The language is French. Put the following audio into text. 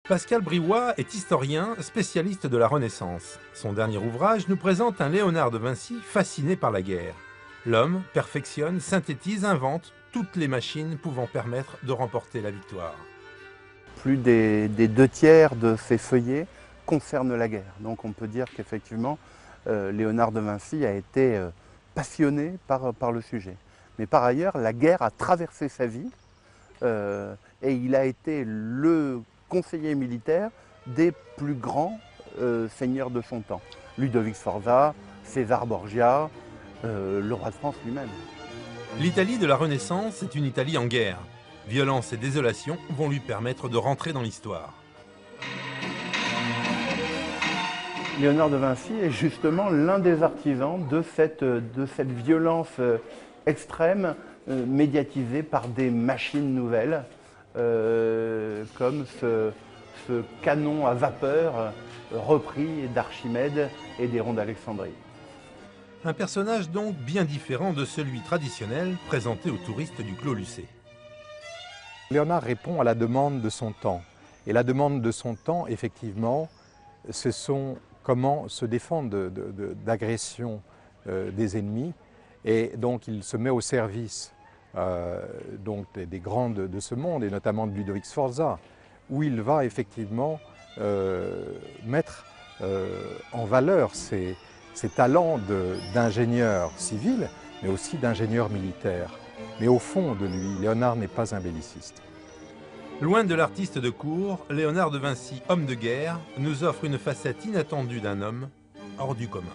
Pascal Briouat est historien, spécialiste de la Renaissance. Son dernier ouvrage nous présente un Léonard de Vinci fasciné par la guerre. L'homme perfectionne, synthétise, invente toutes les machines pouvant permettre de remporter la victoire. Plus des 2/3 de ces feuillets concernent la guerre. Donc on peut dire qu'effectivement, Léonard de Vinci a été passionné par le sujet. Mais par ailleurs, la guerre a traversé sa vie et il a été le conseiller militaire des plus grands seigneurs de son temps. Ludovic Sforza, César Borgia, le roi de France lui-même. L'Italie de la Renaissance est une Italie en guerre. Violence et désolation vont lui permettre de rentrer dans l'histoire. Léonard de Vinci est justement l'un des artisans de cette violence extrême médiatisée par des machines nouvelles, comme ce canon à vapeur repris d'Archimède et d'Héron d'Alexandrie. Un personnage donc bien différent de celui traditionnel présenté aux touristes du Clos Lucé. Léonard répond à la demande de son temps. Et la demande de son temps, effectivement, ce sont comment se défendre d'agressions des ennemis. Et donc il se met au service donc des grands de ce monde, et notamment de Ludovic Sforza, où il va effectivement mettre en valeur ses talents d'ingénieur civil, mais aussi d'ingénieur militaire. Mais au fond de lui, Léonard n'est pas un belliciste. Loin de l'artiste de cour, Léonard de Vinci, homme de guerre, nous offre une facette inattendue d'un homme hors du commun.